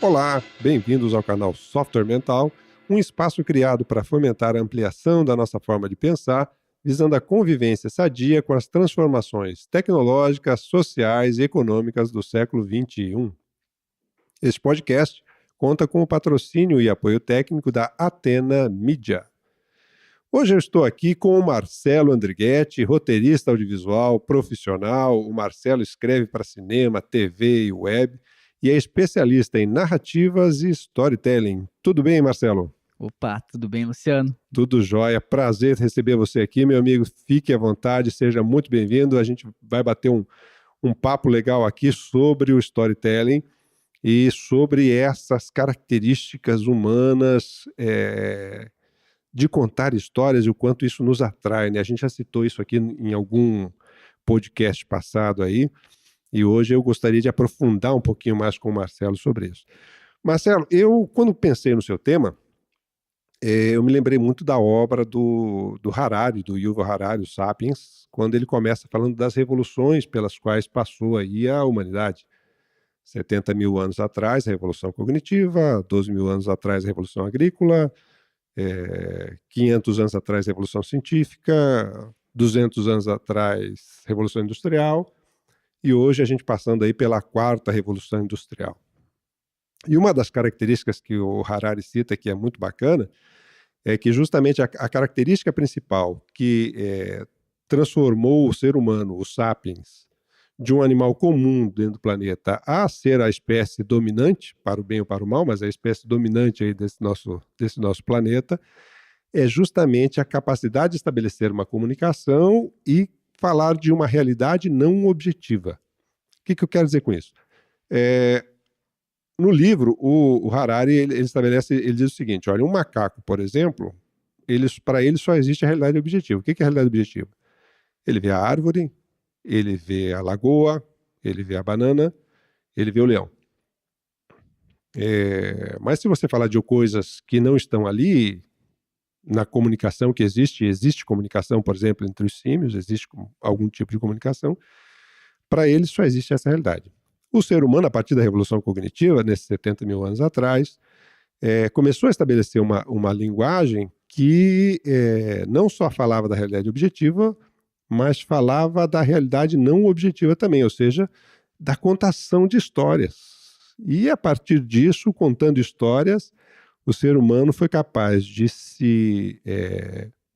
Olá, bem-vindos ao canal Software Mental, um espaço criado para fomentar a ampliação da nossa forma de pensar, visando a convivência sadia com as transformações tecnológicas, sociais e econômicas do século XXI. Este podcast conta com o patrocínio e apoio técnico da Atena Mídia. Hoje eu estou aqui com o Marcelo Andrighetti, roteirista audiovisual, profissional. O Marcelo escreve para cinema, TV e web e é especialista em narrativas e storytelling. Tudo bem, Marcelo? Opa, tudo bem, Luciano? Tudo jóia. Prazer receber você aqui, meu amigo. Fique à vontade, seja muito bem-vindo. A gente vai bater um papo legal aqui sobre o storytelling e sobre essas características humanas de contar histórias e o quanto isso nos atrai, né? A gente já citou isso aqui em algum podcast passado aí, e hoje eu gostaria de aprofundar um pouquinho mais com o Marcelo sobre isso. Marcelo, eu, quando pensei no seu tema, eu me lembrei muito da obra do Harari, do Yuval Harari, o Sapiens, quando ele começa falando das revoluções pelas quais passou aí a humanidade. 70 mil anos atrás, a Revolução Cognitiva, 12 mil anos atrás, a Revolução Agrícola, 500 anos atrás, Revolução Científica, 200 anos atrás, Revolução Industrial, e hoje a gente passando aí pela quarta Revolução Industrial. E uma das características que o Harari cita, que é muito bacana, é que justamente a característica principal que transformou o ser humano, o Sapiens, de um animal comum dentro do planeta a ser a espécie dominante, para o bem ou para o mal, mas a espécie dominante aí desse nosso planeta, é justamente a capacidade de estabelecer uma comunicação e falar de uma realidade não objetiva. O que eu quero dizer com isso? No livro, o Harari ele diz o seguinte: olha, um macaco, por exemplo, para ele só existe a realidade objetiva. O que é a realidade objetiva? Ele vê a árvore, ele vê a lagoa, ele vê a banana, ele vê o leão. Mas se você falar de coisas que não estão ali, na comunicação que existe comunicação, por exemplo, entre os símios, existe algum tipo de comunicação, para ele só existe essa realidade. O ser humano, a partir da Revolução Cognitiva, nesses 70 mil anos atrás, começou a estabelecer uma linguagem que não só falava da realidade objetiva, mas falava da realidade não objetiva também, ou seja, da contação de histórias. E a partir disso, contando histórias, o ser humano foi capaz de se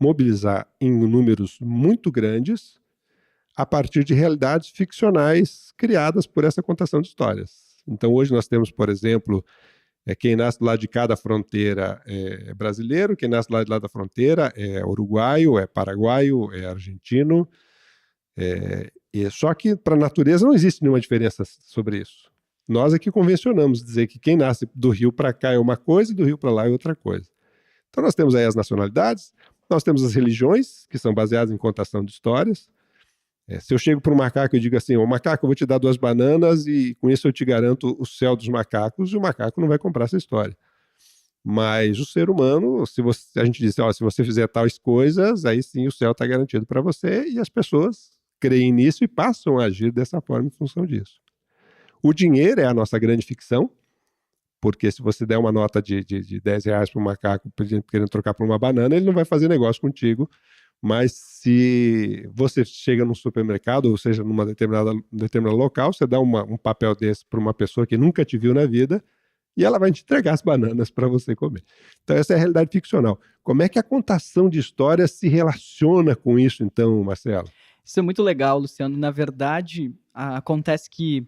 mobilizar em números muito grandes a partir de realidades ficcionais criadas por essa contação de histórias. Então hoje nós temos, por exemplo, quem nasce do lado de cá da fronteira é brasileiro, quem nasce do lado de lá da fronteira é uruguaio, é paraguaio, é argentino. Só que para a natureza não existe nenhuma diferença sobre isso. Nós aqui convencionamos dizer que quem nasce do rio para cá é uma coisa e do rio para lá é outra coisa. Então nós temos aí as nacionalidades, nós temos as religiões, que são baseadas em contação de histórias. Se eu chego para um macaco e digo assim: ô macaco, eu vou te dar 2 bananas e com isso eu te garanto o céu dos macacos, e o macaco não vai comprar essa história. Mas o ser humano, a gente diz, se você fizer tais coisas, aí sim o céu está garantido para você, e as pessoas creem nisso e passam a agir dessa forma em função disso. O dinheiro é a nossa grande ficção, porque se você der uma nota de 10 reais para um macaco querendo trocar por uma banana, ele não vai fazer negócio contigo. Mas se você chega num supermercado, ou seja, num determinado local, você dá um papel desse para uma pessoa que nunca te viu na vida e ela vai te entregar as bananas para você comer. Então essa é a realidade ficcional. Como é que a contação de histórias se relaciona com isso, então, Marcelo? Isso é muito legal, Luciano. Na verdade, acontece que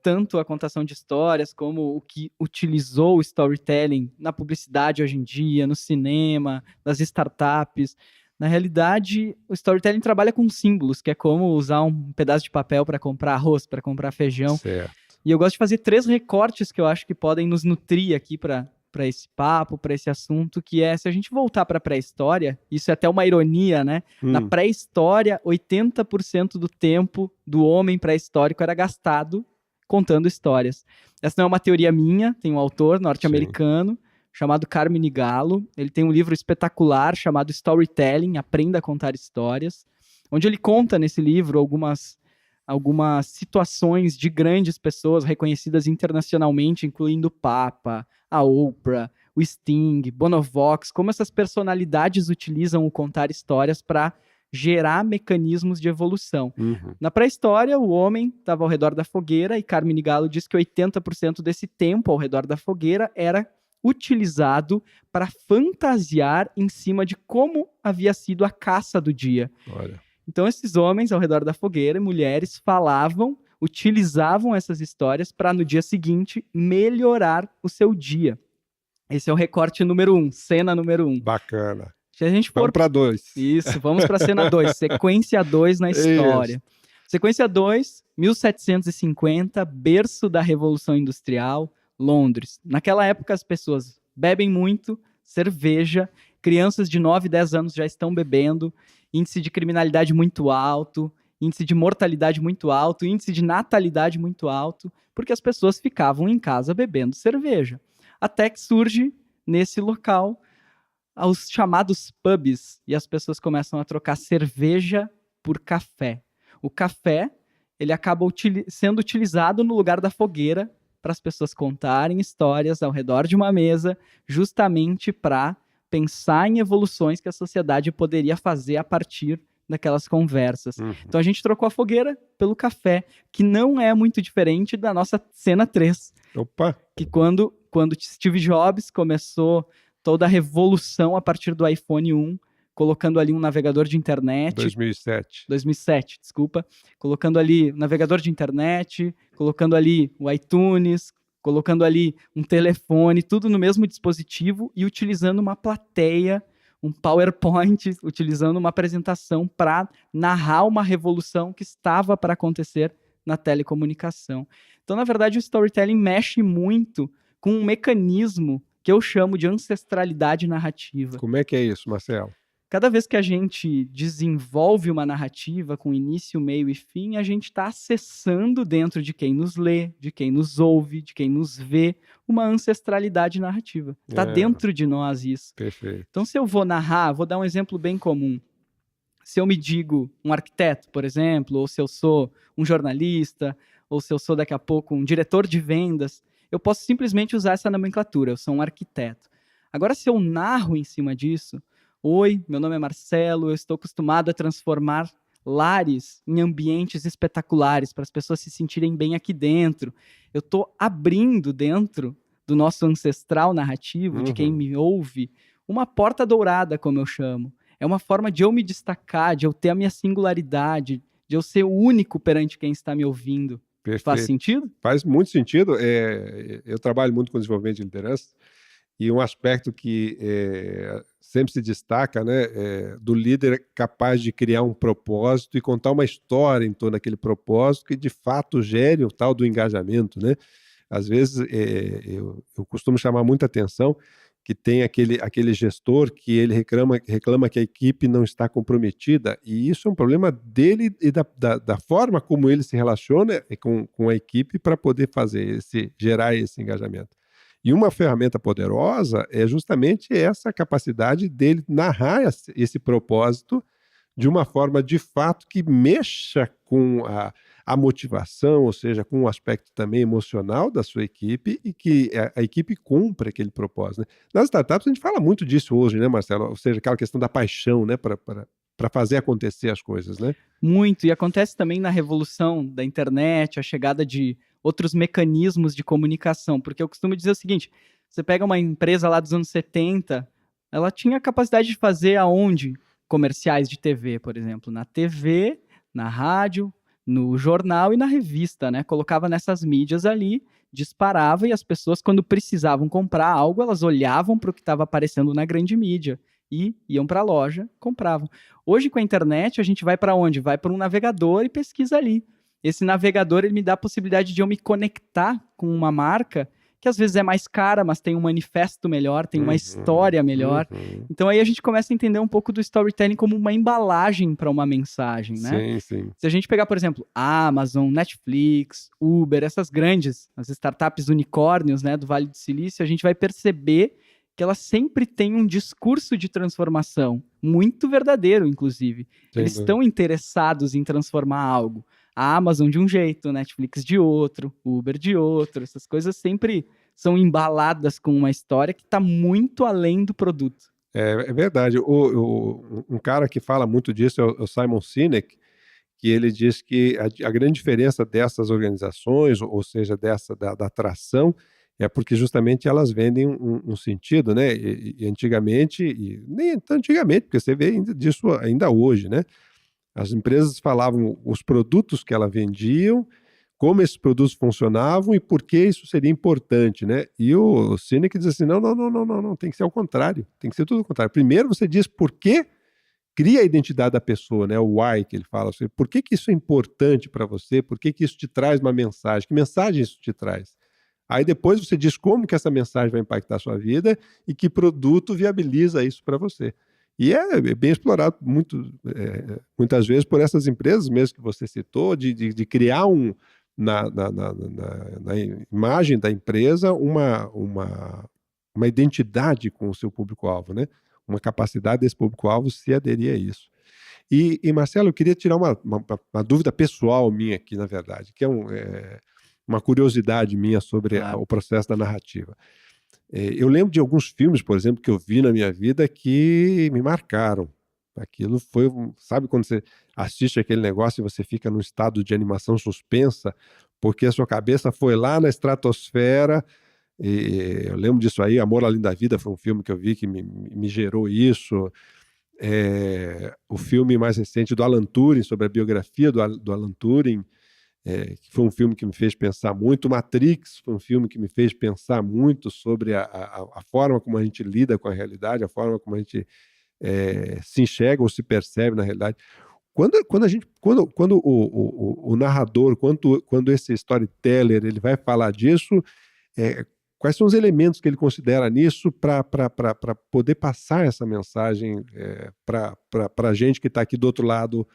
tanto a contação de histórias como o que utilizou o storytelling na publicidade hoje em dia, no cinema, nas startups. Na realidade, o storytelling trabalha com símbolos, que é como usar um pedaço de papel para comprar arroz, para comprar feijão. Certo. E eu gosto de fazer 3 recortes que eu acho que podem nos nutrir aqui para esse papo, para esse assunto, que é, se a gente voltar para a pré-história, isso é até uma ironia, né? Na pré-história, 80% do tempo do homem pré-histórico era gastado contando histórias. Essa não é uma teoria minha, tem um autor norte-americano chamado Carmine Gallo. Ele tem um livro espetacular chamado Storytelling, Aprenda a Contar Histórias, onde ele conta nesse livro algumas algumas situações de grandes pessoas reconhecidas internacionalmente, incluindo o Papa, a Oprah, o Sting, Bonovox, como essas personalidades utilizam o contar histórias para gerar mecanismos de evolução. Uhum. Na pré-história, o homem estava ao redor da fogueira e Carmine Gallo diz que 80% desse tempo ao redor da fogueira era utilizado para fantasiar em cima de como havia sido a caça do dia. Olha. Então, esses homens ao redor da fogueira e mulheres falavam, utilizavam essas histórias para, no dia seguinte, melhorar o seu dia. Esse é o recorte número 1, cena número 1. Bacana. Se a gente for... Vamos para 2. Isso, vamos para a cena 2, sequência 2 na história. Isso. Sequência 2, 1750, berço da Revolução Industrial, Londres. Naquela época, as pessoas bebem muito, cerveja, crianças de 9, 10 anos já estão bebendo, índice de criminalidade muito alto, índice de mortalidade muito alto, índice de natalidade muito alto, porque as pessoas ficavam em casa bebendo cerveja. Até que surge, nesse local, os chamados pubs, e as pessoas começam a trocar cerveja por café. O café, ele acaba sendo utilizado no lugar da fogueira para as pessoas contarem histórias ao redor de uma mesa, justamente para pensar em evoluções que a sociedade poderia fazer a partir daquelas conversas. Uhum. Então a gente trocou a fogueira pelo café, que não é muito diferente da nossa cena 3. Opa! Que quando Steve Jobs começou toda a revolução a partir do iPhone 1, colocando ali um navegador de internet. 2007, desculpa. Colocando ali um navegador de internet, colocando ali o iTunes, colocando ali um telefone, tudo no mesmo dispositivo e utilizando uma plateia, um PowerPoint, utilizando uma apresentação para narrar uma revolução que estava para acontecer na telecomunicação. Então, na verdade, o storytelling mexe muito com um mecanismo que eu chamo de ancestralidade narrativa. Como é que é isso, Marcelo? Cada vez que a gente desenvolve uma narrativa com início, meio e fim, a gente está acessando dentro de quem nos lê, de quem nos ouve, de quem nos vê, uma ancestralidade narrativa. Está dentro de nós isso. Perfeito. Então, se eu vou narrar, vou dar um exemplo bem comum. Se eu me digo um arquiteto, por exemplo, ou se eu sou um jornalista, ou se eu sou daqui a pouco um diretor de vendas, eu posso simplesmente usar essa nomenclatura, eu sou um arquiteto. Agora, se eu narro em cima disso, oi, meu nome é Marcelo, eu estou acostumado a transformar lares em ambientes espetaculares para as pessoas se sentirem bem aqui dentro. Eu estou abrindo dentro do nosso ancestral narrativo, de quem me ouve, uma porta dourada, como eu chamo. É uma forma de eu me destacar, de eu ter a minha singularidade, de eu ser o único perante quem está me ouvindo. Perfeito. Faz sentido? Faz muito sentido. Eu trabalho muito com desenvolvimento de liderança e um aspecto que sempre se destaca, né, do líder capaz de criar um propósito e contar uma história em torno daquele propósito que de fato gere o tal do engajamento, né? Às vezes eu costumo chamar muita atenção que tem aquele gestor que ele reclama que a equipe não está comprometida, e isso é um problema dele e da forma como ele se relaciona com a equipe para poder gerar esse engajamento. E uma ferramenta poderosa é justamente essa capacidade dele narrar esse propósito de uma forma, de fato, que mexa com a motivação, ou seja, com o aspecto também emocional da sua equipe e que a equipe cumpra aquele propósito, né? Nas startups a gente fala muito disso hoje, né, Marcelo? Ou seja, aquela questão da paixão, né, para fazer acontecer as coisas, né? Muito, e acontece também na revolução da internet, a chegada de outros mecanismos de comunicação, porque eu costumo dizer o seguinte, você pega uma empresa lá dos anos 70, ela tinha a capacidade de fazer aonde? Comerciais de TV, por exemplo, na TV, na rádio, no jornal e na revista, né? Colocava nessas mídias ali, disparava e as pessoas, quando precisavam comprar algo, elas olhavam para o que estava aparecendo na grande mídia e iam para a loja, compravam. Hoje, com a internet, a gente vai para onde? Vai para um navegador e pesquisa ali. Esse navegador, ele me dá a possibilidade de eu me conectar com uma marca que às vezes é mais cara, mas tem um manifesto melhor, tem uma história melhor. Então aí a gente começa a entender um pouco do storytelling como uma embalagem para uma mensagem, né? Sim, sim. Se a gente pegar, por exemplo, Amazon, Netflix, Uber, essas grandes, as startups unicórnios, né, do Vale do Silício, a gente vai perceber que elas sempre têm um discurso de transformação, muito verdadeiro, inclusive. Eles estão interessados em transformar algo. A Amazon de um jeito, Netflix de outro, Uber de outro. Essas coisas sempre são embaladas com uma história que está muito além do produto. É verdade. Um cara que fala muito disso é o Simon Sinek, que ele diz que a grande diferença dessas organizações, ou seja, da atração, é porque justamente elas vendem um sentido, né? E antigamente, e nem tão antigamente, porque você vê disso ainda hoje, né? As empresas falavam os produtos que elas vendiam, como esses produtos funcionavam e por que isso seria importante, né? E o Sinek diz assim, não, tem que ser ao contrário, tem que ser tudo ao contrário. Primeiro você diz por que cria a identidade da pessoa, né? O why que ele fala, assim, por que isso é importante para você, por que isso te traz uma mensagem, que mensagem isso te traz? Aí depois você diz como que essa mensagem vai impactar a sua vida e que produto viabiliza isso para você. E é bem explorado muitas vezes por essas empresas mesmo que você citou, de criar na imagem da empresa uma identidade com o seu público-alvo, né? Uma capacidade desse público-alvo se aderir a isso. E Marcelo, eu queria tirar uma dúvida pessoal minha aqui, na verdade, que é uma curiosidade minha sobre o processo da narrativa. Eu lembro de alguns filmes, por exemplo, que eu vi na minha vida que me marcaram. Aquilo foi, sabe quando você assiste aquele negócio e você fica num estado de animação suspensa, porque a sua cabeça foi lá na estratosfera. E eu lembro disso aí, Amor Além da Vida foi um filme que eu vi que me gerou isso. O filme mais recente do Alan Turing, sobre a biografia do Alan Turing, que foi um filme que me fez pensar muito. Matrix foi um filme que me fez pensar muito sobre a forma como a gente lida com a realidade, a forma como a gente se enxerga ou se percebe na realidade. Quando o narrador, quando esse storyteller ele vai falar disso, quais são os elementos que ele considera nisso para poder passar essa mensagem para a gente que está aqui do outro lado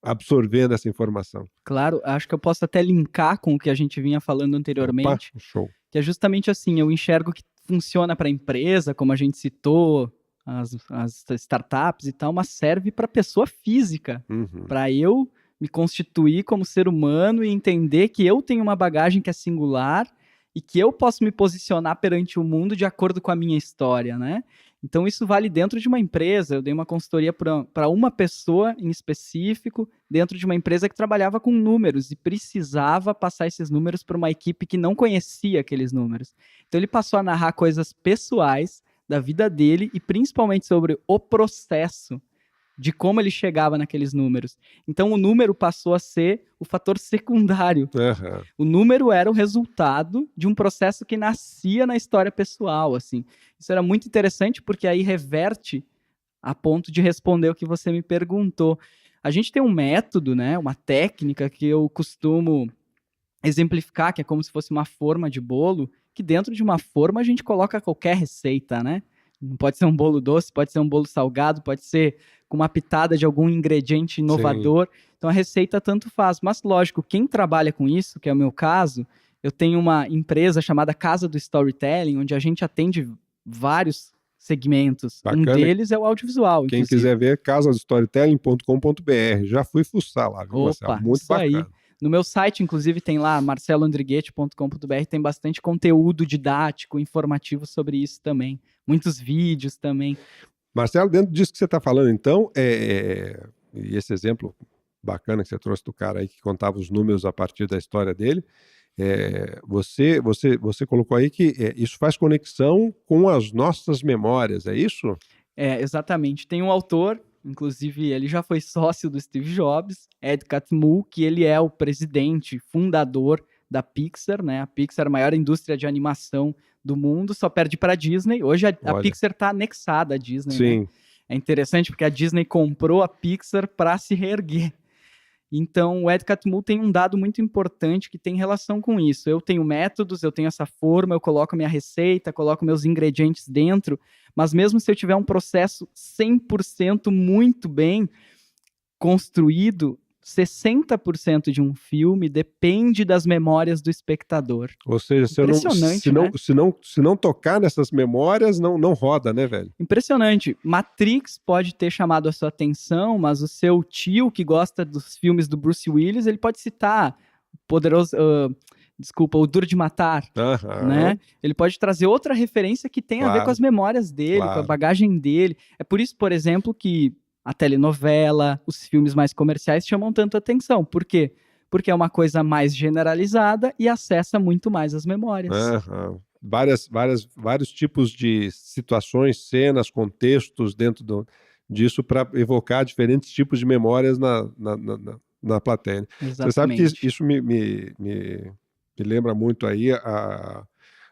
absorvendo essa informação? Claro, acho que eu posso até linkar com o que a gente vinha falando anteriormente. Opa, show. Que é justamente assim, eu enxergo que funciona para a empresa, como a gente citou, as startups e tal, mas serve para pessoa física, para eu me constituir como ser humano e entender que eu tenho uma bagagem que é singular e que eu posso me posicionar perante o mundo de acordo com a minha história, né? Então isso vale dentro de uma empresa. Eu dei uma consultoria para uma pessoa em específico dentro de uma empresa que trabalhava com números e precisava passar esses números para uma equipe que não conhecia aqueles números. Então ele passou a narrar coisas pessoais da vida dele e principalmente sobre o processo de como ele chegava naqueles números. Então o número passou a ser o fator secundário. O número era o resultado de um processo que nascia na história pessoal, assim. Isso era muito interessante porque aí reverte a ponto de responder o que você me perguntou. A gente tem um método, né, uma técnica que eu costumo exemplificar, que é como se fosse uma forma de bolo, que dentro de uma forma a gente coloca qualquer receita, né? Não pode ser um bolo doce, pode ser um bolo salgado, pode ser com uma pitada de algum ingrediente inovador. Sim. Então a receita tanto faz. Mas lógico, quem trabalha com isso, que é o meu caso, eu tenho uma empresa chamada Casa do Storytelling, onde a gente atende vários segmentos. Bacana. Um deles é o audiovisual. Quem quiser ver, casadostorytelling.com.br. Já fui fuçar lá, viu, Marcelo? Muito bacana. Aí. No meu site, inclusive, tem lá marceloandriguete.com.br, tem bastante conteúdo didático, informativo sobre isso também. Muitos vídeos também. Marcelo, dentro disso que você está falando, então, e esse exemplo bacana que você trouxe do cara aí que contava os números a partir da história dele, você colocou aí que isso faz conexão com as nossas memórias, é isso? Exatamente. Tem um autor, inclusive ele já foi sócio do Steve Jobs, Ed Catmull, que ele é o presidente, fundador da Pixar, né? A Pixar é a maior indústria de animação do mundo, só perde para a Disney. Hoje a Pixar está anexada à Disney, Sim. Né? É interessante porque a Disney comprou a Pixar para se reerguer. Então, o Ed Catmull tem um dado muito importante que tem relação com isso. Eu tenho métodos, eu tenho essa forma, eu coloco minha receita, coloco meus ingredientes dentro, mas mesmo se eu tiver um processo 100% muito bem construído, 60% de um filme depende das memórias do espectador. Ou seja, Impressionante, né? se não tocar nessas memórias, não roda, né, velho? Impressionante. Matrix pode ter chamado a sua atenção, mas o seu tio que gosta dos filmes do Bruce Willis, ele pode citar o Duro de Matar, né? Ele pode trazer outra referência que tem a ver com as memórias dele, com a bagagem dele. É por isso, por exemplo, que a telenovela, os filmes mais comerciais chamam tanto atenção. Por quê? Porque é uma coisa mais generalizada e acessa muito mais as memórias. Vários tipos de situações, cenas, contextos dentro disso para evocar diferentes tipos de memórias na plateia. Exatamente. Você sabe que isso me lembra muito aí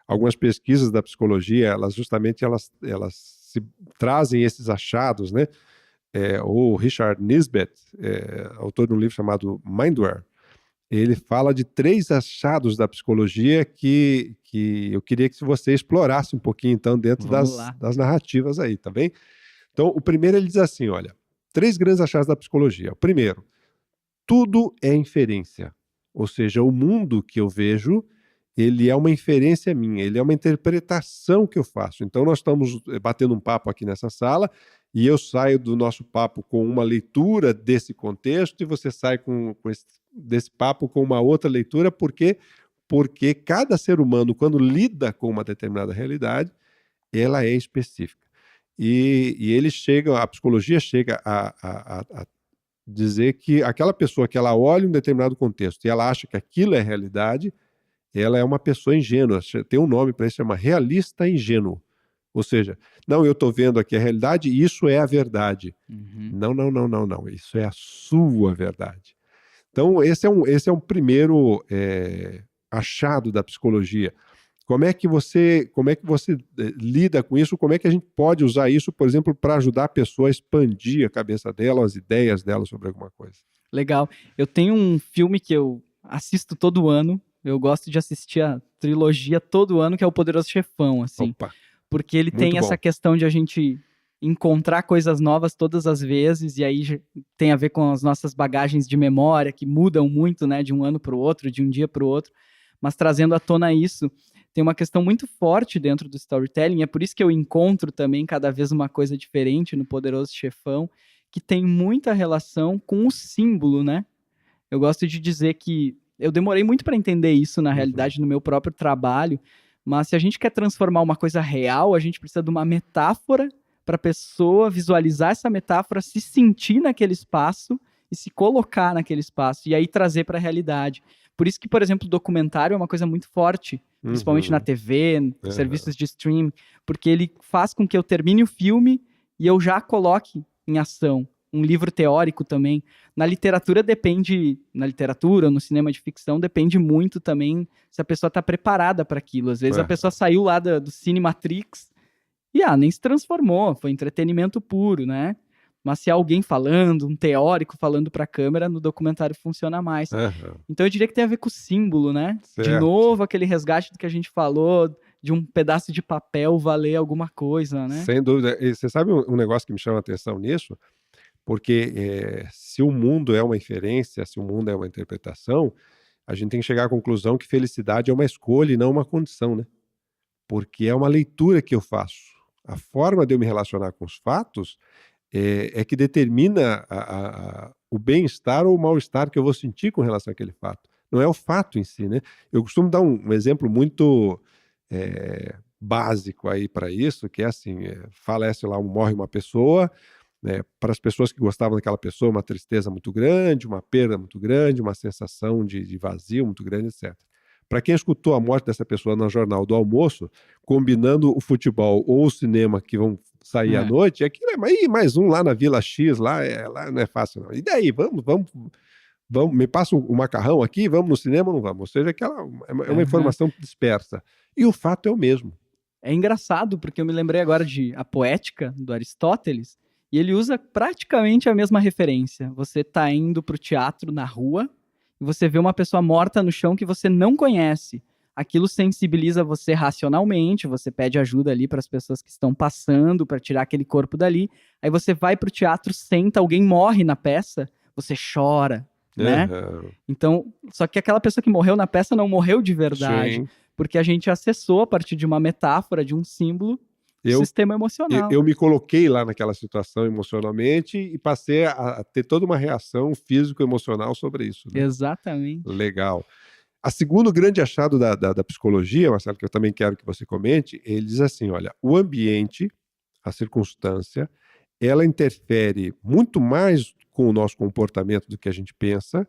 algumas pesquisas da psicologia, elas se trazem esses achados, né? O Richard Nisbett, autor de um livro chamado Mindware, ele fala de 3 achados da psicologia que eu queria que você explorasse um pouquinho, então, dentro das narrativas aí, tá bem? Então, o primeiro ele diz assim, olha, 3 grandes achados da psicologia. O primeiro, tudo é inferência, ou seja, o mundo que eu vejo, ele é uma inferência minha, ele é uma interpretação que eu faço. Então, nós estamos batendo um papo aqui nessa sala e eu saio do nosso papo com uma leitura desse contexto e você sai desse papo com uma outra leitura, porque cada ser humano, quando lida com uma determinada realidade, ela é específica. E a psicologia chega a dizer que aquela pessoa que ela olha um determinado contexto e ela acha que aquilo é realidade, ela é uma pessoa ingênua. Tem um nome para isso, chama realista ingênuo. Ou seja, não, eu estou vendo aqui a realidade e isso é a verdade. Não. Isso é a sua verdade. Então, esse é um primeiro achado da psicologia. Como é que você lida com isso? Como é que a gente pode usar isso, por exemplo, para ajudar a pessoa a expandir a cabeça dela, as ideias dela sobre alguma coisa? Legal. Eu tenho um filme que eu assisto todo ano. Eu gosto de assistir a trilogia todo ano, que é o Poderoso Chefão, assim. Opa. Porque ele tem essa questão de a gente encontrar coisas novas todas as vezes, e aí tem a ver com as nossas bagagens de memória, que mudam muito, né, de um ano para o outro, de um dia para o outro, mas trazendo à tona isso, tem uma questão muito forte dentro do storytelling, é por isso que eu encontro também cada vez uma coisa diferente no Poderoso Chefão, que tem muita relação com o símbolo, né? Eu gosto de dizer que eu demorei muito para entender isso, na realidade, no meu próprio trabalho, mas se a gente quer transformar uma coisa real, a gente precisa de uma metáfora para a pessoa visualizar essa metáfora, se sentir naquele espaço e se colocar naquele espaço, e aí trazer para a realidade. Por isso que, por exemplo, o documentário é uma coisa muito forte, principalmente na TV, serviços de streaming, porque ele faz com que eu termine o filme e eu já coloque em ação. Um livro teórico também. Na literatura no cinema de ficção, depende muito também se a pessoa está preparada para aquilo. Às vezes a pessoa saiu lá do Cine Matrix e nem se transformou, foi entretenimento puro, né? Mas se é alguém falando, um teórico falando para a câmera, no documentário funciona mais. Então eu diria que tem a ver com o símbolo, né? Certo. De novo, aquele resgate do que a gente falou, de um pedaço de papel valer alguma coisa, né? Sem dúvida. E você sabe um negócio que me chama a atenção nisso? Porque se o mundo é uma inferência, se o mundo é uma interpretação, a gente tem que chegar à conclusão que felicidade é uma escolha e não uma condição, né? Porque é uma leitura que eu faço. A forma de eu me relacionar com os fatos é que determina o bem-estar ou o mal-estar que eu vou sentir com relação àquele fato. Não é o fato em si, né? Eu costumo dar um exemplo muito básico aí para isso, que é assim, falece lá, morre uma pessoa, para as pessoas que gostavam daquela pessoa, uma tristeza muito grande, uma perda muito grande, uma sensação de vazio muito grande, etc. Para quem escutou a morte dessa pessoa no jornal do almoço, combinando o futebol ou o cinema que vão sair à noite, aquilo mais um lá na Vila X, lá não é fácil não. E daí, vamos, me passa o macarrão aqui, vamos no cinema ou não vamos? Ou seja, é uma informação dispersa. E o fato é o mesmo. É engraçado, porque eu me lembrei agora de A Poética, do Aristóteles, e ele usa praticamente a mesma referência. Você está indo para o teatro na rua e você vê uma pessoa morta no chão que você não conhece. Aquilo sensibiliza você racionalmente, você pede ajuda ali para as pessoas que estão passando, para tirar aquele corpo dali. Aí você vai para o teatro, senta, alguém morre na peça, você chora, né? Aham. Então, só que aquela pessoa que morreu na peça não morreu de verdade, Sim. porque a gente acessou a partir de uma metáfora, de um símbolo, o Eu, sistema eu, emocional. eu me coloquei lá naquela situação emocionalmente e passei a ter toda uma reação físico-emocional sobre isso, né? Exatamente. Legal. A segundo grande achado da psicologia, Marcelo, que eu também quero que você comente, ele diz assim, olha, o ambiente, a circunstância, ela interfere muito mais com o nosso comportamento do que a gente pensa,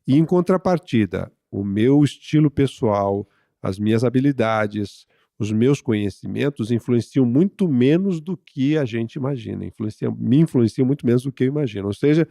e em contrapartida, o meu estilo pessoal, as minhas habilidades, os meus conhecimentos influenciam muito menos do que a gente imagina, me influenciam muito menos do que eu imagino. Ou seja,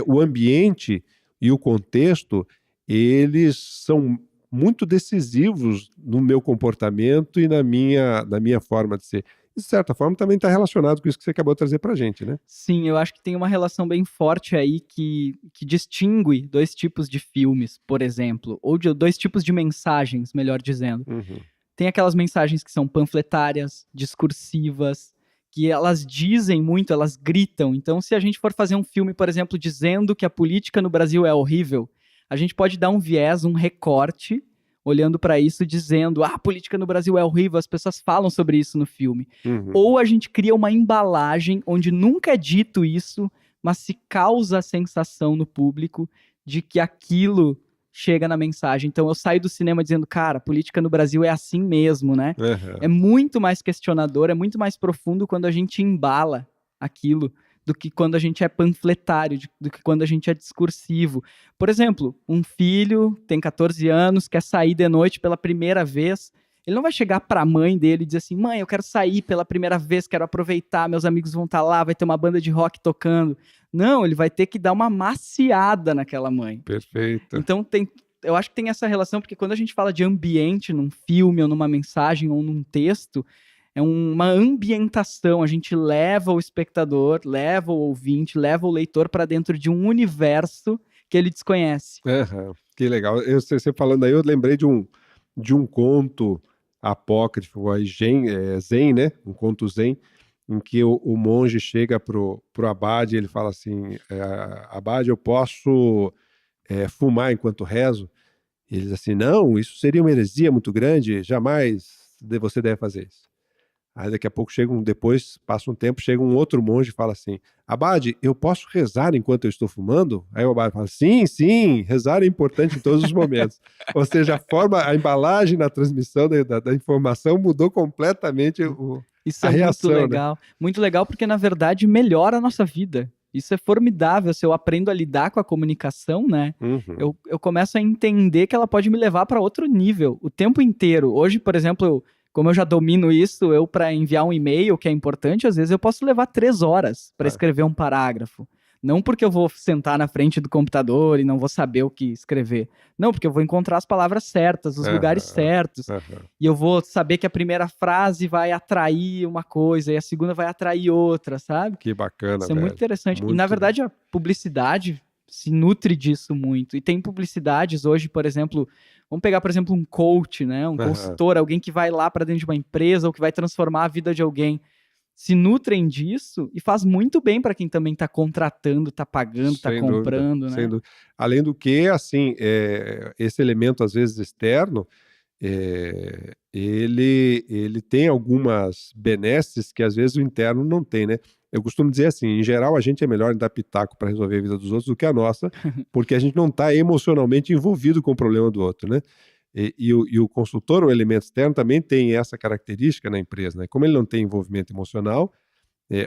o ambiente e o contexto, eles são muito decisivos no meu comportamento e na minha forma de ser. De certa forma, também está relacionado com isso que você acabou de trazer para a gente, né? Sim, eu acho que tem uma relação bem forte aí que distingue dois tipos de filmes, por exemplo, ou de dois tipos de mensagens, melhor dizendo. Uhum. Tem aquelas mensagens que são panfletárias, discursivas, que elas dizem muito, elas gritam. Então, se a gente for fazer um filme, por exemplo, dizendo que a política no Brasil é horrível, a gente pode dar um viés, um recorte, olhando para isso, dizendo: a política no Brasil é horrível, as pessoas falam sobre isso no filme. Uhum. Ou a gente cria uma embalagem onde nunca é dito isso, mas se causa a sensação no público de que aquilo chega na mensagem. Então eu saio do cinema dizendo, cara, a política no Brasil é assim mesmo, né? Uhum. É muito mais questionador, é muito mais profundo quando a gente embala aquilo do que quando a gente é panfletário, do que quando a gente é discursivo. Por exemplo, um filho tem 14 anos, quer sair de noite pela primeira vez, ele não vai chegar para a mãe dele e dizer assim, mãe, eu quero sair pela primeira vez, quero aproveitar, meus amigos vão estar lá, vai ter uma banda de rock tocando. Não, ele vai ter que dar uma maciada naquela mãe. Perfeito. Então, eu acho que tem essa relação, porque quando a gente fala de ambiente num filme, ou numa mensagem, ou num texto, é uma ambientação. A gente leva o espectador, leva o ouvinte, leva o leitor para dentro de um universo que ele desconhece. Uhum. Que legal. Você falando aí, eu lembrei de um conto apócrifo, zen, né? Um conto zen, em que o monge chega pro abade e ele fala assim, abade, eu posso fumar enquanto rezo? E ele diz assim, não, isso seria uma heresia muito grande, jamais você deve fazer isso. Aí daqui a pouco depois passa um tempo, chega um outro monge e fala assim, abade, eu posso rezar enquanto eu estou fumando? Aí o abade fala, sim, sim, rezar é importante em todos os momentos. Ou seja, a embalagem na transmissão da informação mudou completamente Isso a é reação, né? muito legal porque na verdade melhora a nossa vida. Isso é formidável. Se eu aprendo a lidar com a comunicação, né? Uhum. Eu começo a entender que ela pode me levar para outro nível o tempo inteiro. Hoje, por exemplo, como eu já domino isso, para enviar um e-mail, que é importante, às vezes eu posso levar 3 horas para escrever um parágrafo. Não porque eu vou sentar na frente do computador e não vou saber o que escrever. Não, porque eu vou encontrar as palavras certas, os lugares certos. E eu vou saber que a primeira frase vai atrair uma coisa e a segunda vai atrair outra, sabe? Que bacana, Isso é muito velho. interessante. Muito... E, na verdade, a publicidade se nutre disso muito. E tem publicidades hoje, por exemplo, vamos pegar, por exemplo, um coach, né? Um consultor, alguém que vai lá para dentro de uma empresa ou que vai transformar a vida de alguém. Se nutrem disso e faz muito bem para quem também está contratando, está pagando, está comprando, né? Sem dúvida. Além do que, assim, esse elemento, às vezes, externo, ele tem algumas benesses que, às vezes, o interno não tem, né? Eu costumo dizer assim, em geral, a gente é melhor em dar pitaco para resolver a vida dos outros do que a nossa, porque a gente não está emocionalmente envolvido com o problema do outro, né? E o consultor, o elemento externo, também tem essa característica na empresa, né? Como ele não tem envolvimento emocional,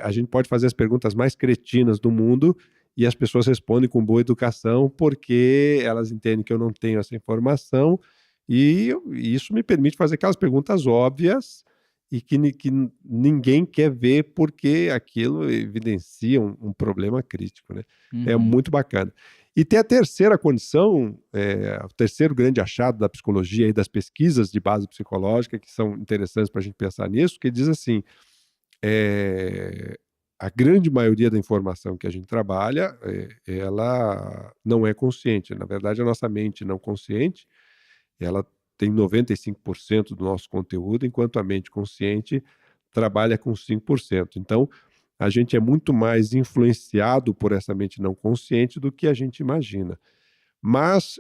a gente pode fazer as perguntas mais cretinas do mundo e as pessoas respondem com boa educação porque elas entendem que eu não tenho essa informação e isso me permite fazer aquelas perguntas óbvias e que ninguém quer ver porque aquilo evidencia um problema crítico, né? É muito bacana. E tem a terceira condição, o terceiro grande achado da psicologia e das pesquisas de base psicológica, que são interessantes para a gente pensar nisso, que diz assim, a grande maioria da informação que a gente trabalha, ela não é consciente. Na verdade, a nossa mente não consciente, ela tem 95% do nosso conteúdo, enquanto a mente consciente trabalha com 5%. Então, a gente é muito mais influenciado por essa mente não consciente do que a gente imagina. Mas,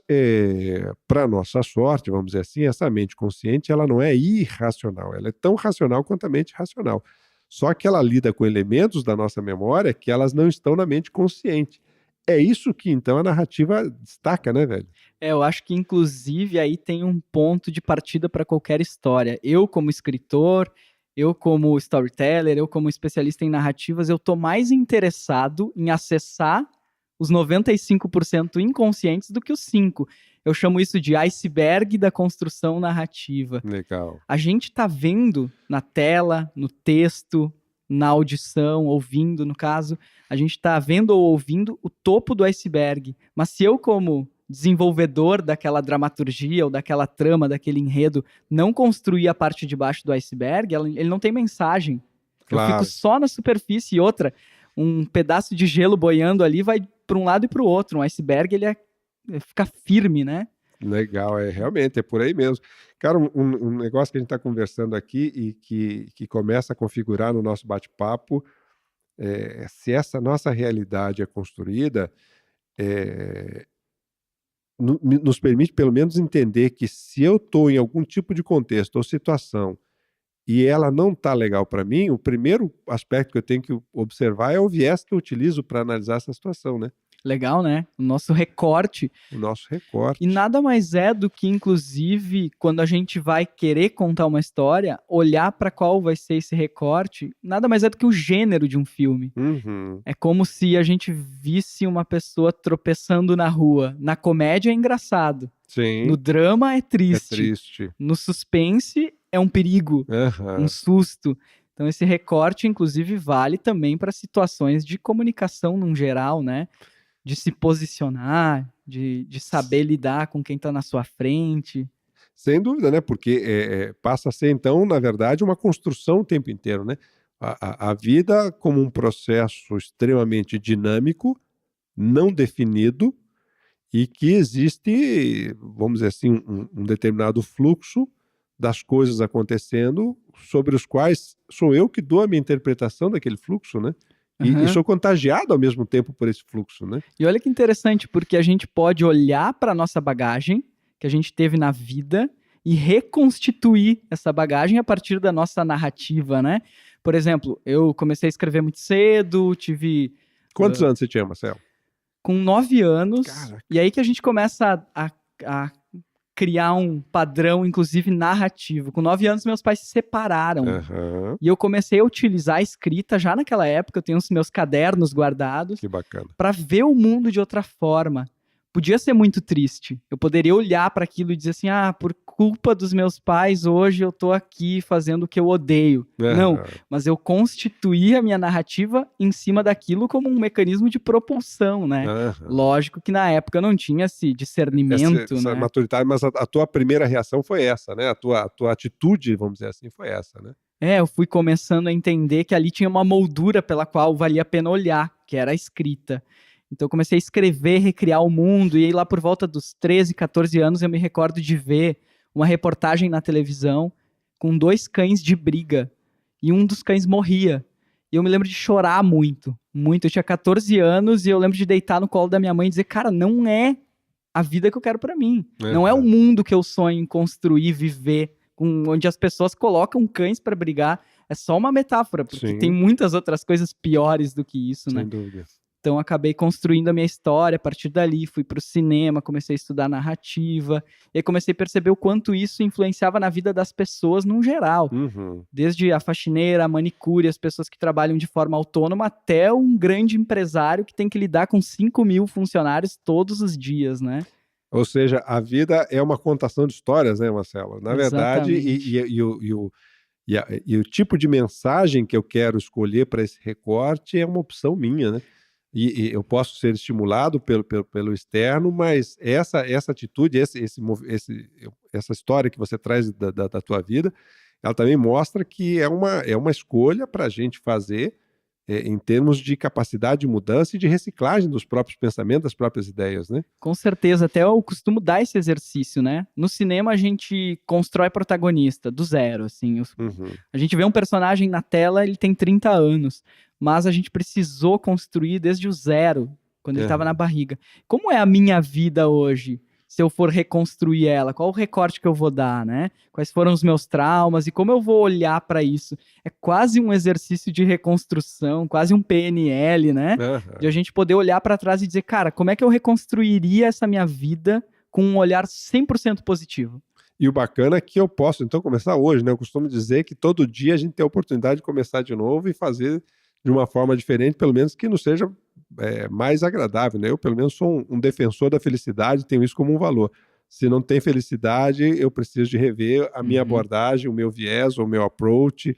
para nossa sorte, vamos dizer assim, essa mente consciente ela não é irracional, ela é tão racional quanto a mente racional. Só que ela lida com elementos da nossa memória que elas não estão na mente consciente. É isso que, então, a narrativa destaca, né, velho? Eu acho que, inclusive, aí tem um ponto de partida para qualquer história. Eu, como escritor, eu, como storyteller, eu, como especialista em narrativas, eu tô mais interessado em acessar os 95% inconscientes do que os 5%. Eu chamo isso de iceberg da construção narrativa. Legal. A gente tá vendo na tela, no texto, na audição, ouvindo, no caso, a gente tá vendo ou ouvindo o topo do iceberg. Mas se eu, como desenvolvedor daquela dramaturgia ou daquela trama, daquele enredo, não construir a parte de baixo do iceberg, ele não tem mensagem. Claro. Eu fico só na superfície e outra, um pedaço de gelo boiando ali vai para um lado e para o outro. Um iceberg, ele fica firme, né? Legal, realmente, é por aí mesmo. Cara, um negócio que a gente está conversando aqui e que começa a configurar no nosso bate-papo, se essa nossa realidade é construída, nos permite pelo menos entender que se eu estou em algum tipo de contexto ou situação e ela não está legal para mim, o primeiro aspecto que eu tenho que observar é o viés que eu utilizo para analisar essa situação, né? Legal, né? O nosso recorte. O nosso recorte. E nada mais é do que, inclusive, quando a gente vai querer contar uma história, olhar para qual vai ser esse recorte, nada mais é do que o gênero de um filme. Uhum. É como se a gente visse uma pessoa tropeçando na rua. Na comédia é engraçado. Sim. No drama é triste. É triste. No suspense é um perigo, um susto. Então esse recorte, inclusive, vale também para situações de comunicação num geral, né? De se posicionar, de saber lidar com quem está na sua frente. Sem dúvida, né? Porque passa a ser, então, na verdade, uma construção o tempo inteiro, né? A vida como um processo extremamente dinâmico, não definido, e que existe, vamos dizer assim, um determinado fluxo das coisas acontecendo, sobre os quais sou eu que dou a minha interpretação daquele fluxo, né? E sou contagiado ao mesmo tempo por esse fluxo, né? E olha que interessante, porque a gente pode olhar para a nossa bagagem que a gente teve na vida e reconstituir essa bagagem a partir da nossa narrativa, né? Por exemplo, eu comecei a escrever muito cedo, tive... Quantos anos você tinha, Marcelo? Com 9 anos. Caraca. E aí que a gente começa a criar um padrão, inclusive narrativo. Com 9 anos, meus pais se separaram. E eu comecei a utilizar a escrita já naquela época. Eu tenho os meus cadernos guardados. Que bacana. Para ver o mundo de outra forma. Podia ser muito triste. Eu poderia olhar para aquilo e dizer assim, por culpa dos meus pais, hoje eu tô aqui fazendo o que eu odeio. Não, mas eu constituí a minha narrativa em cima daquilo como um mecanismo de propulsão, né? Lógico que na época eu não tinha esse discernimento, essa né? maturidade, mas a tua primeira reação foi essa, né? A tua atitude, vamos dizer assim, foi essa, né? Eu fui começando a entender que ali tinha uma moldura pela qual valia a pena olhar, que era a escrita. Então eu comecei a escrever, recriar o mundo, e aí lá por volta dos 13, 14 anos eu me recordo de ver uma reportagem na televisão com 2 cães de briga, e um dos cães morria. E eu me lembro de chorar muito, muito. Eu tinha 14 anos e eu lembro de deitar no colo da minha mãe e dizer, cara, não é a vida que eu quero pra mim. Não é o mundo que eu sonho em construir, viver, onde as pessoas colocam cães pra brigar. É só uma metáfora, porque tem muitas outras coisas piores do que isso, né? Sem dúvida. Então, acabei construindo a minha história a partir dali, fui para o cinema, comecei a estudar narrativa, e aí comecei a perceber o quanto isso influenciava na vida das pessoas num geral. Desde a faxineira, a manicure, as pessoas que trabalham de forma autônoma, até um grande empresário que tem que lidar com 5.000 funcionários todos os dias, né? Ou seja, a vida é uma contação de histórias, né, Marcelo? Na verdade, e o tipo de mensagem que eu quero escolher para esse recorte é uma opção minha, né? E eu posso ser estimulado pelo externo, mas essa atitude, essa história que você traz da tua vida, ela também mostra que é uma escolha para a gente fazer em termos de capacidade de mudança e de reciclagem dos próprios pensamentos, das próprias ideias, né? Com certeza, até eu costumo dar esse exercício, né? No cinema a gente constrói protagonista do zero, assim. A gente vê um personagem na tela, ele tem 30 anos, mas a gente precisou construir desde o zero quando ele estava na barriga. Como é a minha vida hoje? Se eu for reconstruir ela, qual o recorte que eu vou dar, né? Quais foram os meus traumas e como eu vou olhar para isso? É quase um exercício de reconstrução, quase um PNL, né? De a gente poder olhar para trás e dizer, cara, como é que eu reconstruiria essa minha vida com um olhar 100% positivo? E o bacana é que eu posso, então, começar hoje, né? Eu costumo dizer que todo dia a gente tem a oportunidade de começar de novo e fazer de uma forma diferente, pelo menos que não seja mais agradável, né? Eu, pelo menos, sou um defensor da felicidade, tenho isso como um valor. Se não tem felicidade, eu preciso de rever a minha abordagem, o meu viés, o meu approach,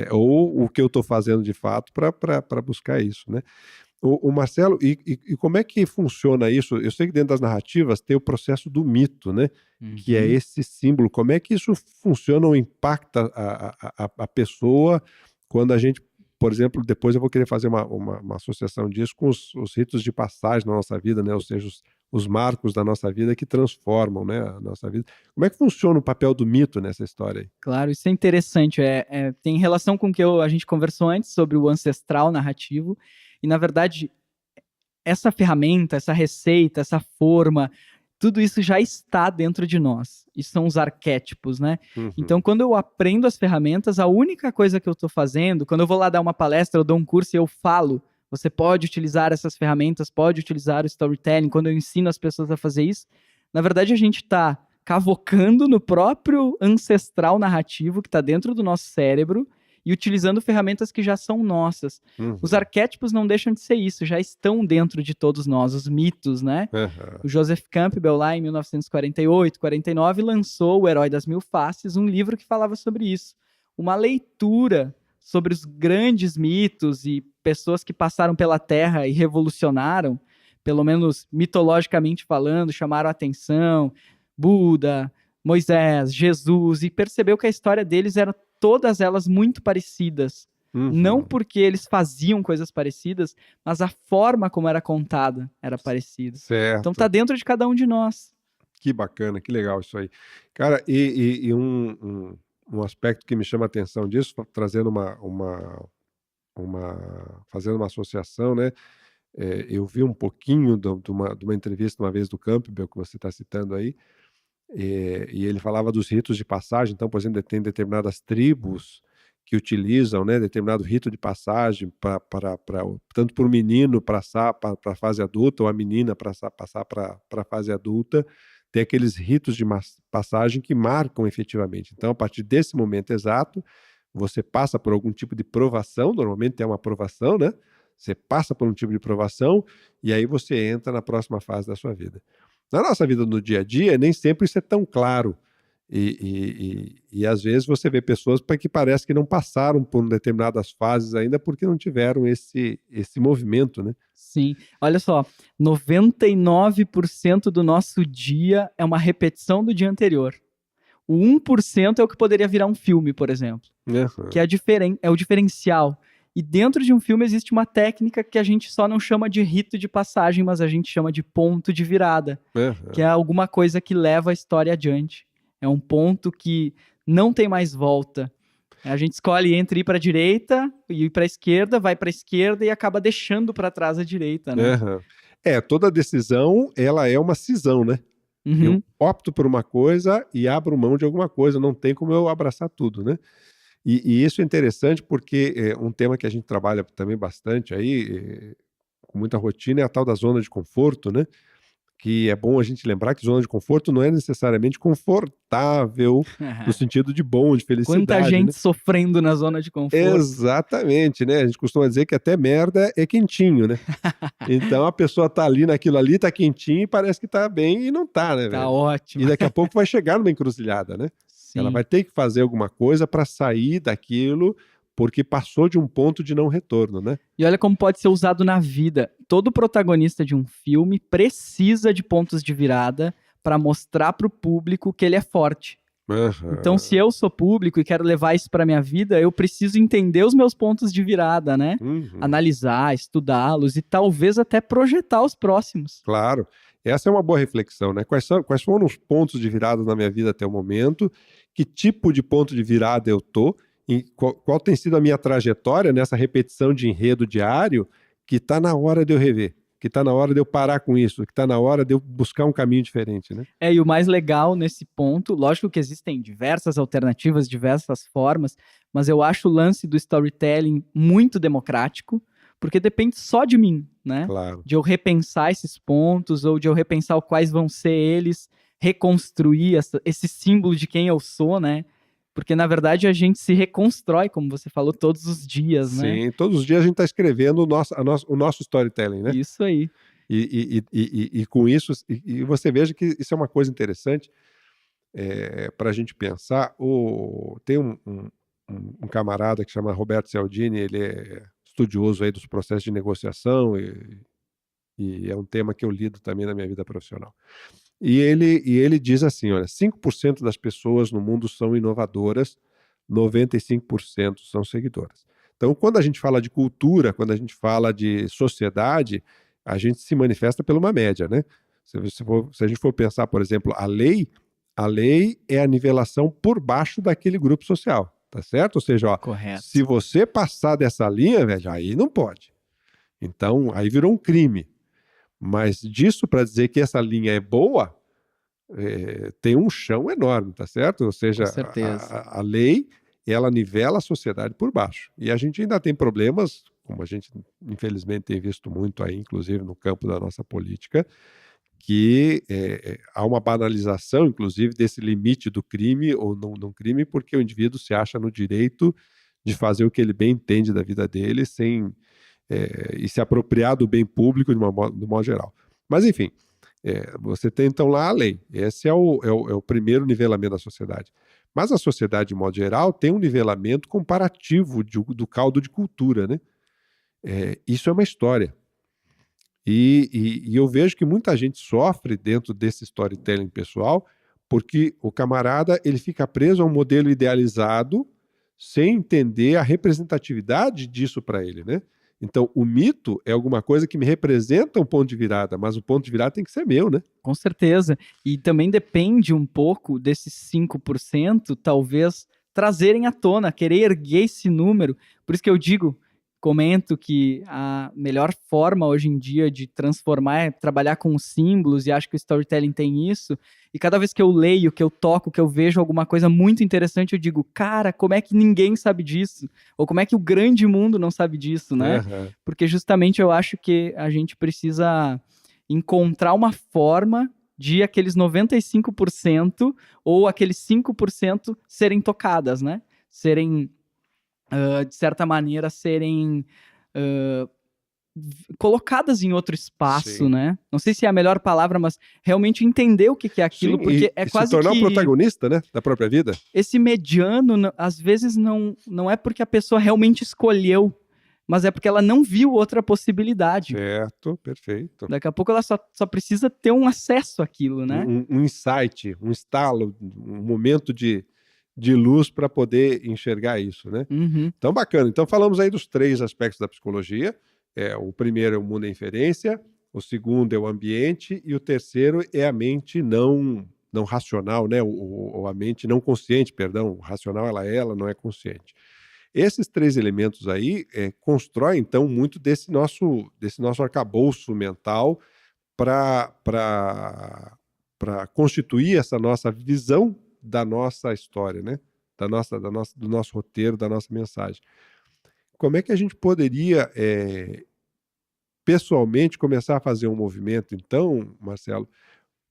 ou o que eu estou fazendo de fato para buscar isso, né? O Marcelo, e como é que funciona isso? Eu sei que dentro das narrativas tem o processo do mito, né? Que é esse símbolo. Como é que isso funciona ou impacta a pessoa quando a gente, por exemplo, depois eu vou querer fazer uma associação disso com os ritos de passagem na nossa vida, né? Ou seja, os marcos da nossa vida que transformam, né, a nossa vida. Como é que funciona o papel do mito nessa história aí? Claro, isso é interessante. Tem relação com o que a gente conversou antes sobre o ancestral narrativo. E, na verdade, essa ferramenta, essa receita, essa forma, tudo isso já está dentro de nós. Isso são os arquétipos, né? Então, quando eu aprendo as ferramentas, a única coisa que eu estou fazendo, quando eu vou lá dar uma palestra, eu dou um curso e eu falo, você pode utilizar essas ferramentas, pode utilizar o storytelling, quando eu ensino as pessoas a fazer isso, na verdade, a gente está cavocando no próprio ancestral narrativo que está dentro do nosso cérebro e utilizando ferramentas que já são nossas. Os arquétipos não deixam de ser isso, já estão dentro de todos nós, os mitos, né? O Joseph Campbell, lá em 1948, 49, lançou O Herói das Mil Faces, um livro que falava sobre isso. Uma leitura sobre os grandes mitos e pessoas que passaram pela Terra e revolucionaram, pelo menos mitologicamente falando, chamaram a atenção, Buda, Moisés, Jesus, e percebeu que a história deles era todas elas muito parecidas. Não porque eles faziam coisas parecidas, mas a forma como era contada era parecida. Certo. Então tá dentro de cada um de nós. Que bacana, que legal isso aí. Cara, e um aspecto que me chama a atenção disso, trazendo fazendo uma associação, né? Eu vi um pouquinho de uma entrevista uma vez do Campbell, que você está citando aí, e ele falava dos ritos de passagem. Então, por exemplo, tem determinadas tribos que utilizam, né, determinado rito de passagem tanto para o menino passar para a fase adulta, ou a menina passar para a fase adulta, tem aqueles ritos de passagem que marcam efetivamente. Então, a partir desse momento exato, você passa por algum tipo de provação, normalmente é uma provação, né? Você passa por um tipo de provação e aí você entra na próxima fase da sua vida. Na nossa vida no dia a dia, nem sempre isso é tão claro. E às vezes você vê pessoas que parece que não passaram por determinadas fases ainda porque não tiveram esse movimento, né? Sim. Olha só, 99% do nosso dia é uma repetição do dia anterior. O 1% é o que poderia virar um filme, por exemplo. Que é o diferencial. E dentro de um filme existe uma técnica que a gente só não chama de rito de passagem, mas a gente chama de ponto de virada. Que é alguma coisa que leva a história adiante. É um ponto que não tem mais volta. A gente escolhe entre ir para a direita e ir para a esquerda, vai para a esquerda e acaba deixando para trás a direita, né? Toda decisão, ela é uma cisão, né? Eu opto por uma coisa e abro mão de alguma coisa, não tem como eu abraçar tudo, né? E isso é interessante porque um tema que a gente trabalha também bastante aí, com muita rotina, é a tal da zona de conforto, né? Que é bom a gente lembrar que zona de conforto não é necessariamente confortável no sentido de bom, de felicidade. Quanta gente, né? Sofrendo na zona de conforto. Exatamente, né? A gente costuma dizer que até merda é quentinho, né? Então a pessoa tá ali naquilo ali, tá quentinho e parece que tá bem e não tá, né, velho? Tá ótimo. E daqui a pouco vai chegar numa encruzilhada, né? Sim. Ela vai ter que fazer alguma coisa para sair daquilo, porque passou de um ponto de não retorno, né? E olha como pode ser usado na vida. Todo protagonista de um filme precisa de pontos de virada para mostrar para o público que ele é forte. Então, se eu sou público e quero levar isso para minha vida, eu preciso entender os meus pontos de virada, né? Analisar, estudá-los e talvez até projetar os próximos. Claro. Essa é uma boa reflexão, né? Quais foram os pontos de virada na minha vida até o momento? Que tipo de ponto de virada eu tô? E qual tem sido a minha trajetória nessa repetição de enredo diário que está na hora de eu rever? que está na hora de eu parar com isso, que está na hora de eu buscar um caminho diferente, né? E o mais legal nesse ponto, lógico que existem diversas alternativas, diversas formas, mas eu acho o lance do storytelling muito democrático, porque depende só de mim, né? Claro. De eu repensar esses pontos, ou de eu repensar quais vão ser eles, reconstruir esse símbolo de quem eu sou, né? Porque, na verdade, a gente se reconstrói, como você falou, todos os dias, né? Sim, todos os dias a gente está escrevendo o nosso storytelling, né? Isso aí. E com isso, e você veja que isso é uma coisa interessante para a gente pensar. Tem um camarada que chama Roberto Cialdini, ele é estudioso aí dos processos de negociação e é um tema que eu lido também na minha vida profissional. E ele diz assim, olha, 5% das pessoas no mundo são inovadoras, 95% são seguidoras. Então, quando a gente fala de cultura, quando a gente fala de sociedade, a gente se manifesta por uma média, né? Se a gente for pensar, por exemplo, a lei é a nivelação por baixo daquele grupo social, tá certo? Ou seja, ó, Correto. se você passar dessa linha, velho, aí não pode. Então, aí virou um crime. Mas disso para dizer que essa linha é boa, tem um chão enorme, tá certo? Ou seja, Com certeza. a lei, ela nivela a sociedade por baixo. E a gente ainda tem problemas, como a gente infelizmente tem visto muito aí, inclusive no campo da nossa política, que há uma banalização, inclusive, desse limite do crime ou não crime, porque o indivíduo se acha no direito de fazer o que ele bem entende da vida dele e se apropriar do bem público de modo geral. Mas, enfim, você tem então lá a lei. Esse é o primeiro nivelamento da sociedade. Mas a sociedade, de modo geral, tem um nivelamento comparativo do caldo de cultura, né? Isso é uma história. E eu vejo que muita gente sofre dentro desse storytelling pessoal porque o camarada ele fica preso a um modelo idealizado sem entender a representatividade disso para ele, né? Então, o mito é alguma coisa que me representa um ponto de virada, mas o ponto de virada tem que ser meu, né? Com certeza. E também depende um pouco desses 5%, talvez, trazerem à tona, querer erguer esse número. Por isso que eu comento que a melhor forma hoje em dia de transformar é trabalhar com os símbolos, e acho que o storytelling tem isso. E cada vez que eu leio, que eu toco, que eu vejo alguma coisa muito interessante, eu digo, cara, como é que ninguém sabe disso? Ou como é que o grande mundo não sabe disso, né? Uhum. Porque justamente eu acho que a gente precisa encontrar uma forma de aqueles 95% ou aqueles 5% serem tocadas, né? Serem, de certa maneira, serem colocadas em outro espaço, Sim. né? Não sei se é a melhor palavra, mas realmente entender o que é aquilo, Sim, porque é e quase se tornar que um protagonista, né, da própria vida. esse mediano, às vezes, não é porque a pessoa realmente escolheu, mas é porque ela não viu outra possibilidade. Certo, perfeito. Daqui a pouco ela só precisa ter um acesso àquilo, né? Um insight, um estalo, um momento de luz para poder enxergar isso, né? Uhum. Então, bacana. Então, falamos aí dos 3 aspectos da psicologia. O primeiro é o mundo da inferência, o segundo é o ambiente e o terceiro é a mente não racional, né? A mente não consciente, perdão. O racional ela não é consciente. Esses 3 elementos aí constroem, então, muito desse nosso arcabouço mental para constituir essa nossa visão da nossa história, né? Do nosso roteiro, da nossa mensagem. Como é que a gente poderia, pessoalmente, começar a fazer um movimento, então, Marcelo,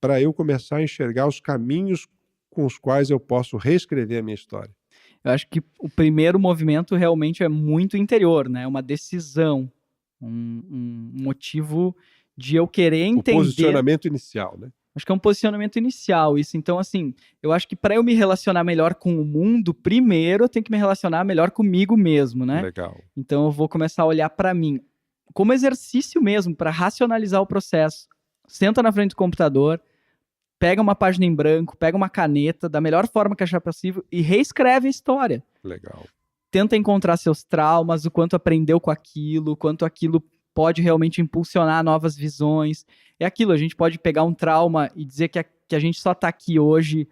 para eu começar a enxergar os caminhos com os quais eu posso reescrever a minha história? Eu acho que o primeiro movimento realmente é muito interior, né? Uma decisão, um motivo de eu querer entender. O posicionamento inicial, né? Acho que é um posicionamento inicial isso. Então, assim, eu acho que para eu me relacionar melhor com o mundo, primeiro eu tenho que me relacionar melhor comigo mesmo, né? Legal. Então, eu vou começar a olhar para mim como exercício mesmo, para racionalizar o processo. Senta na frente do computador, pega uma página em branco, pega uma caneta, da melhor forma que achar possível e reescreve a história. Legal. Tenta encontrar seus traumas, o quanto aprendeu com aquilo, o quanto aquilo pode realmente impulsionar novas visões. É aquilo, a gente pode pegar um trauma e dizer que a gente só está aqui hoje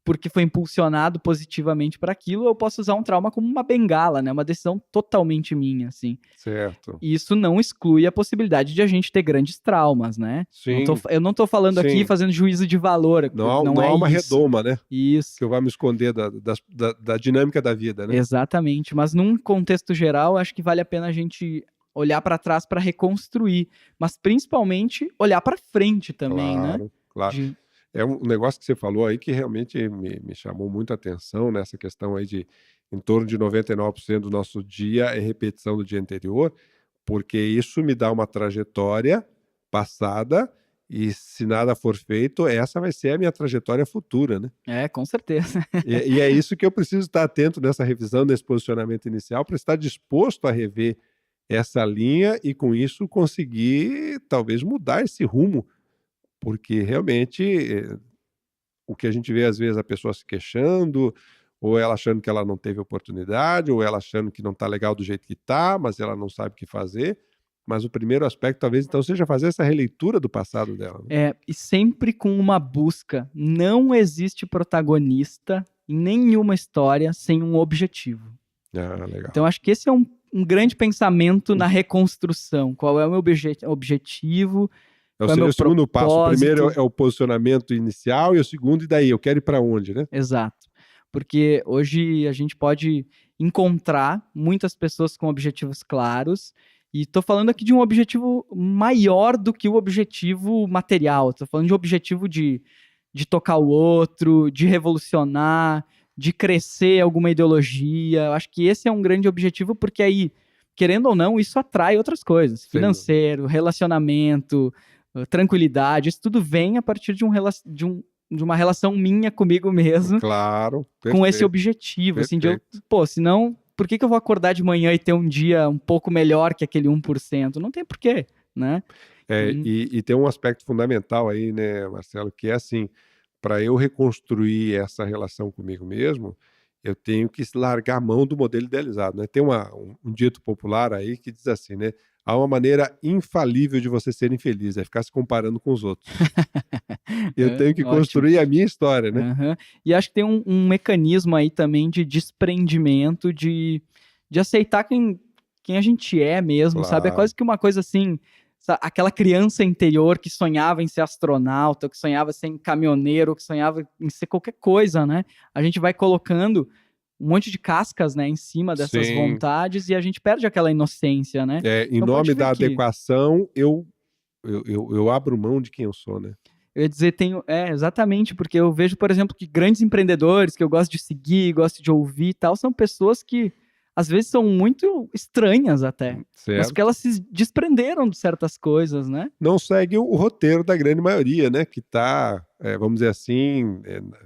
porque foi impulsionado positivamente para aquilo, eu posso usar um trauma como uma bengala, né? Uma decisão totalmente minha, assim. Certo. E isso não exclui a possibilidade de a gente ter grandes traumas, né? Sim. Eu não tô falando aqui Sim. fazendo juízo de valor. Não é há uma isso. redoma, né? Isso. Que eu vá me esconder da dinâmica da vida, né? Exatamente. Mas num contexto geral, acho que vale a pena a gente olhar para trás para reconstruir. Mas principalmente olhar para frente também, né? Claro. É um negócio que você falou aí que realmente me chamou muito a atenção nessa questão aí de em torno de 99% do nosso dia é repetição do dia anterior, porque isso me dá uma trajetória passada e se nada for feito, essa vai ser a minha trajetória futura, né? É, com certeza. E é isso que eu preciso estar atento nessa revisão, nesse posicionamento inicial, para estar disposto a rever essa linha e com isso conseguir talvez mudar esse rumo, porque realmente o que a gente vê às vezes a pessoa se queixando, ou ela achando que ela não teve oportunidade, ou ela achando que não está legal do jeito que está, mas ela não sabe o que fazer. Mas o primeiro aspecto talvez então seja fazer essa releitura do passado dela. Né? E sempre com uma busca. Não existe protagonista em nenhuma história sem um objetivo. Legal. Então acho que esse é um grande pensamento na reconstrução. Qual é o meu objetivo? É o segundo passo. O primeiro é o posicionamento inicial e o segundo, e daí? Eu quero ir para onde, né? Exato. Porque hoje a gente pode encontrar muitas pessoas com objetivos claros, e estou falando aqui de um objetivo maior do que o objetivo material. Estou falando de um objetivo de tocar o outro, de revolucionar, de crescer alguma ideologia. Eu acho que esse é um grande objetivo, porque aí, querendo ou não, isso atrai outras coisas. Financeiro, relacionamento, tranquilidade, isso tudo vem a partir de uma relação minha comigo mesmo. Claro, perfeito, com esse objetivo, perfeito. Assim, senão, por que eu vou acordar de manhã e ter um dia um pouco melhor que aquele 1%? Não tem porquê, né? E tem um aspecto fundamental aí, né, Marcelo, que é assim, para eu reconstruir essa relação comigo mesmo, eu tenho que largar a mão do modelo idealizado, né? Tem um dito popular aí que diz assim, né? Há uma maneira infalível de você ser infeliz, é ficar se comparando com os outros. Eu tenho que construir a minha história, né? Uhum. E acho que tem um mecanismo aí também de desprendimento, de aceitar quem a gente é mesmo, sabe? É quase que uma coisa assim, aquela criança interior que sonhava em ser astronauta, que sonhava em ser caminhoneiro, que sonhava em ser qualquer coisa, né? A gente vai colocando um monte de cascas, né, em cima dessas vontades e a gente perde aquela inocência, né? Em nome da adequação, eu abro mão de quem eu sou, né? Eu ia dizer, exatamente, porque eu vejo, por exemplo, que grandes empreendedores que eu gosto de seguir, gosto de ouvir e tal, são pessoas que às vezes são muito estranhas até, mas porque elas se desprenderam de certas coisas, né? Não segue o roteiro da grande maioria, né? Que tá, vamos dizer assim,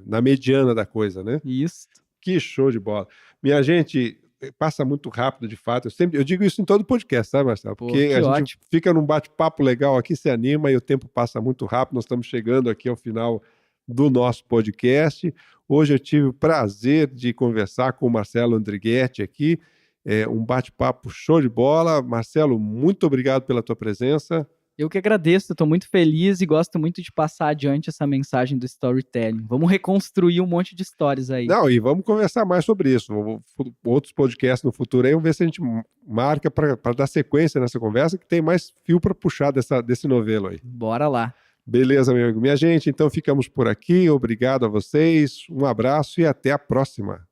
na mediana da coisa, né? Isso. Que show de bola. Minha gente, passa muito rápido, de fato. Eu digo isso em todo podcast, sabe, Marcelo? Porque a gente fica num bate-papo legal aqui, se anima e o tempo passa muito rápido. Nós estamos chegando aqui ao final do nosso podcast. Hoje eu tive o prazer de conversar com o Marcelo Andrighetti aqui. Um bate-papo show de bola. Marcelo, muito obrigado pela tua presença. Eu que agradeço, estou muito feliz e gosto muito de passar adiante essa mensagem do storytelling. Vamos reconstruir um monte de histórias aí. Não, e vamos conversar mais sobre isso. Outros podcasts no futuro aí, vamos ver se a gente marca para dar sequência nessa conversa, que tem mais fio para puxar desse novelo aí. Bora lá. Beleza, meu amigo. Minha gente, então ficamos por aqui. Obrigado a vocês, um abraço e até a próxima.